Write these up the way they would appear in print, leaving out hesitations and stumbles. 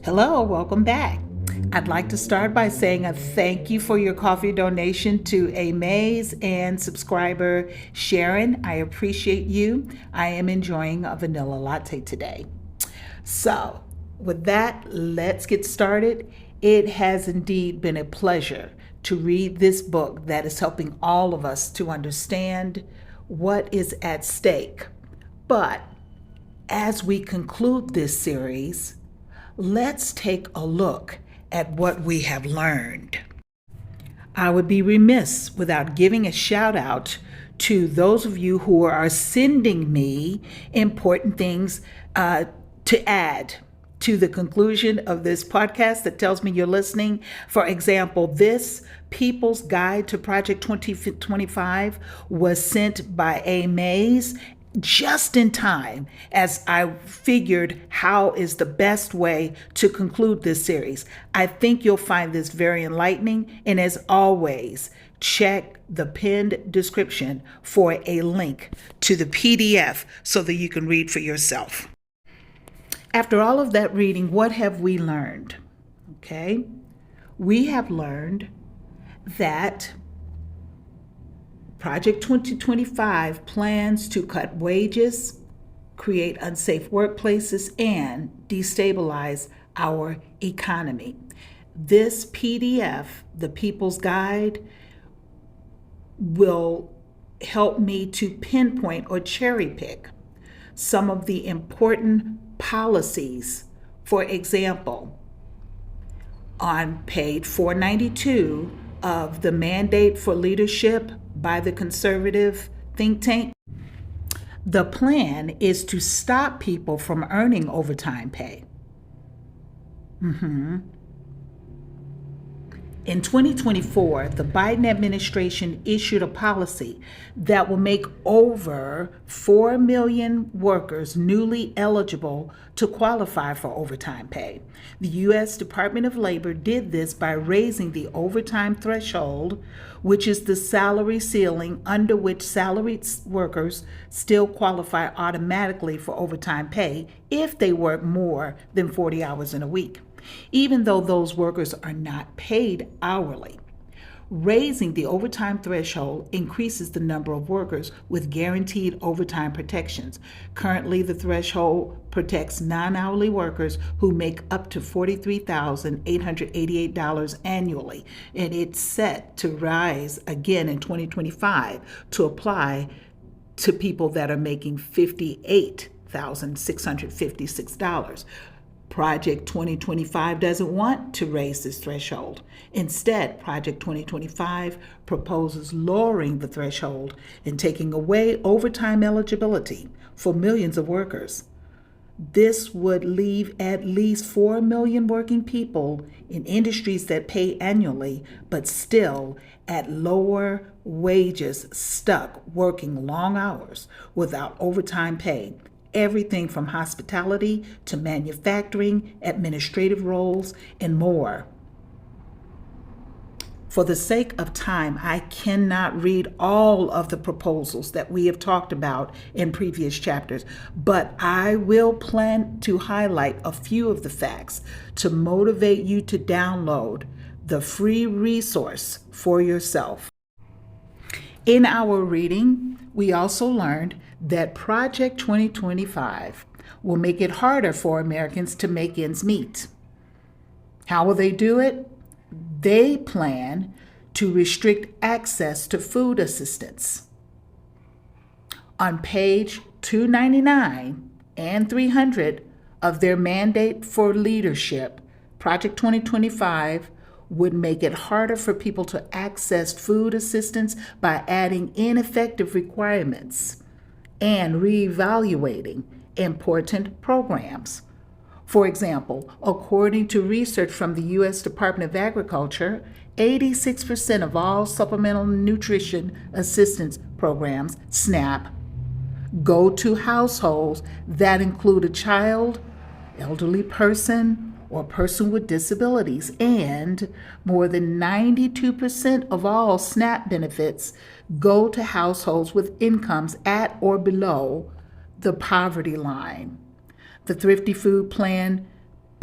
Hello, welcome back. I'd like to start by saying a thank you for your coffee donation to Amaze and subscriber Sharon. I appreciate you. I am enjoying a vanilla latte today. So, with that, let's get started. It has indeed been a pleasure to read this book that is helping all of us to understand what is at stake. But as we conclude this series, let's take a look at what we have learned. I would be remiss without giving a shout out to those of you who are sending me important things to add to the conclusion of this podcast that tells me you're listening. For example, this People's Guide to Project 2025 was sent by A. Mays just in time as I figured how is the best way to conclude this series. I think you'll find this very enlightening, and as always, check the pinned description for a link to the PDF so that you can read for yourself. After all of that reading, what have we learned? Okay, we have learned that Project 2025 plans to cut wages, create unsafe workplaces, and destabilize our economy. This PDF, the People's Guide, will help me to pinpoint or cherry pick some of the important policies. For example, on page 492 of the Mandate for Leadership by the conservative think tank, the plan is to stop people from earning overtime pay. In 2024, the Biden administration issued a policy that will make over 4 million workers newly eligible to qualify for overtime pay. The U.S. Department of Labor did this by raising the overtime threshold, which is the salary ceiling under which salaried workers still qualify automatically for overtime pay if they work more than 40 hours in a week, even though those workers are not paid hourly. Raising the overtime threshold increases the number of workers with guaranteed overtime protections. Currently, the threshold protects non-hourly workers who make up to $43,888 annually, and it's set to rise again in 2025 to apply to people that are making $58,656. Project 2025 doesn't want to raise this threshold. Instead, Project 2025 proposes lowering the threshold and taking away overtime eligibility for millions of workers. This would leave at least 4 million working people in industries that pay annually, but still at lower wages, stuck working long hours without overtime pay. Everything from hospitality to manufacturing, administrative roles, and more. For the sake of time, I cannot read all of the proposals that we have talked about in previous chapters, but I will plan to highlight a few of the facts to motivate you to download the free resource for yourself. In our reading, we also learned that Project 2025 will make it harder for Americans to make ends meet. How will they do it? They plan to restrict access to food assistance. On page 299 and 300 of their Mandate for Leadership, Project 2025 would make it harder for people to access food assistance by adding ineffective requirements and reevaluating important programs. For example, according to research from the U.S. Department of Agriculture, 86% of all supplemental nutrition assistance programs, SNAP, go to households that include a child, elderly person, or person with disabilities, and more than 92% of all SNAP benefits go to households with incomes at or below the poverty line. The Thrifty Food Plan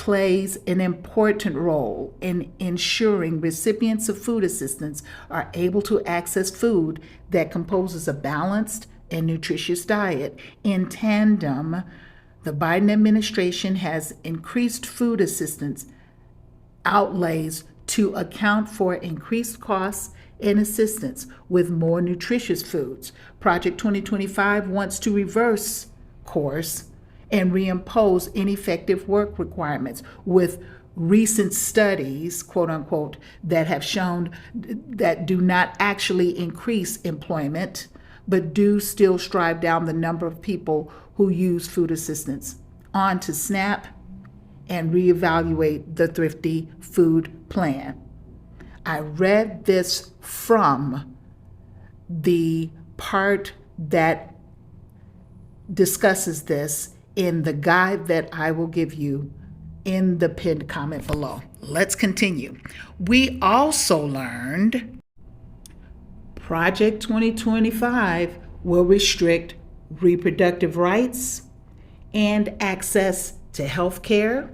plays an important role in ensuring recipients of food assistance are able to access food that composes a balanced and nutritious diet. In tandem, the Biden administration has increased food assistance outlays to account for increased costs and assistance with more nutritious foods. Project 2025 wants to reverse course and reimpose ineffective work requirements with recent studies, quote unquote, that have shown that do not actually increase employment, but do still drive down the number of people who use food assistance. On to SNAP and reevaluate the Thrifty Food Plan. I read this from the part that discusses this in the guide that I will give you in the pinned comment below. Let's continue. We also learned Project 2025 will restrict reproductive rights and access to health care.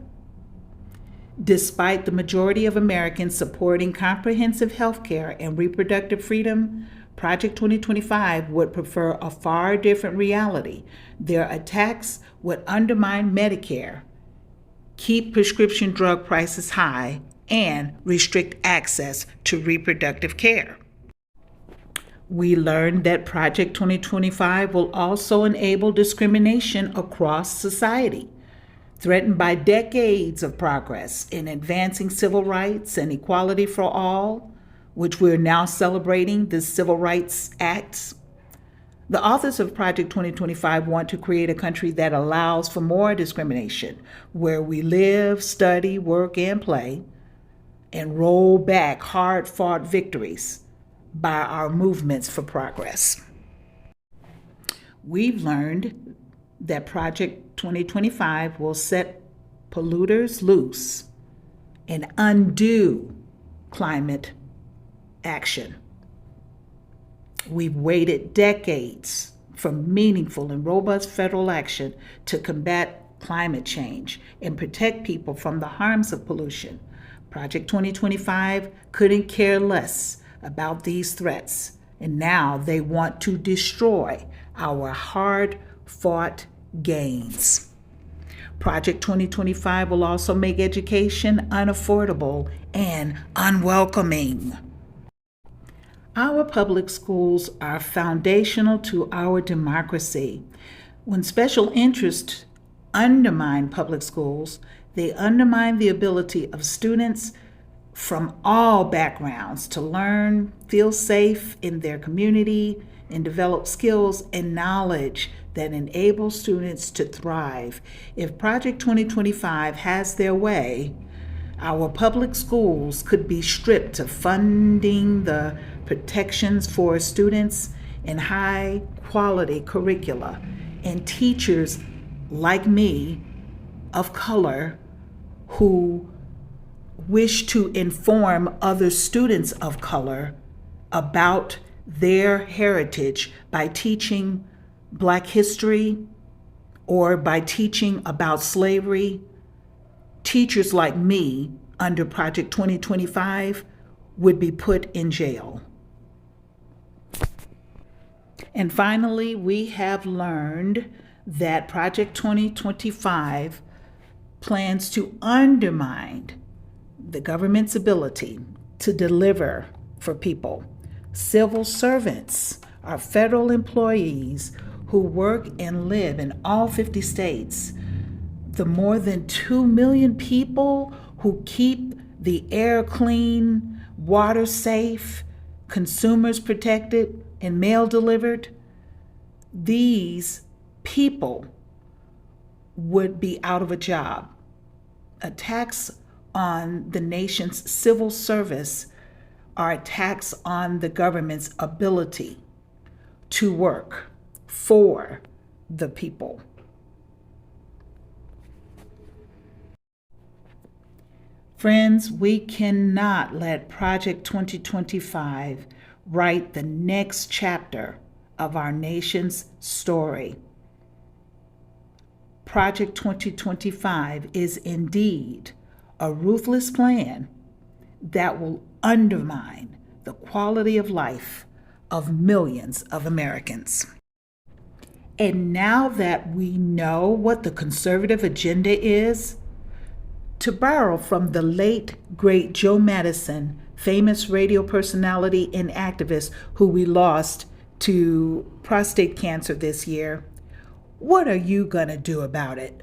Despite the majority of Americans supporting comprehensive health care and reproductive freedom, Project 2025 would prefer a far different reality. Their attacks would undermine Medicare, keep prescription drug prices high, and restrict access to reproductive care. We learned that Project 2025 will also enable discrimination across society, threatened by decades of progress in advancing civil rights and equality for all, which we're now celebrating, the Civil Rights Acts. The authors of Project 2025 want to create a country that allows for more discrimination, where we live, study, work, and play, and roll back hard-fought victories by our movements for progress. We've learned that Project 2025 will set polluters loose and undo climate action. We've waited decades for meaningful and robust federal action to combat climate change and protect people from the harms of pollution. Project 2025 couldn't care less about these threats, and now they want to destroy our hard-fought gains. Project 2025 will also make education unaffordable and unwelcoming. Our public schools are foundational to our democracy. When special interests undermine public schools, they undermine the ability of students from all backgrounds to learn, feel safe in their community, and develop skills and knowledge that enable students to thrive. If Project 2025 has their way, our public schools could be stripped of funding, the protections for students, and high-quality curricula, and teachers like me of color who wish to inform other students of color about their heritage by teaching Black history or by teaching about slavery. Teachers like me under Project 2025 would be put in jail. And finally, we have learned that Project 2025 plans to undermine the government's ability to deliver for people. Civil servants are federal employees who work and live in all 50 states. The more than 2 million people who keep the air clean, water safe, consumers protected, and mail delivered, these people would be out of a job. Attacks on the nation's civil service are attacks on the government's ability to work for the people. Friends, we cannot let Project 2025 write the next chapter of our nation's story. Project 2025 is indeed a ruthless plan that will undermine the quality of life of millions of Americans. And now that we know what the conservative agenda is, to borrow from the late, great Joe Madison, famous radio personality and activist who we lost to prostate cancer this year, what are you going to do about it?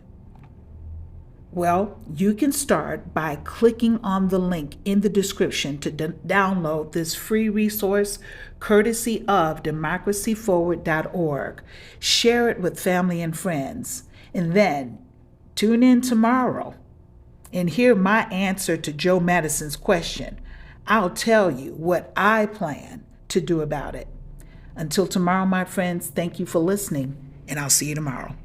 Well, you can start by clicking on the link in the description to download this free resource courtesy of democracyforward.org. Share it with family and friends. And then tune in tomorrow and hear my answer to Joe Madison's question. I'll tell you what I plan to do about it. Until tomorrow, my friends, thank you for listening, and I'll see you tomorrow.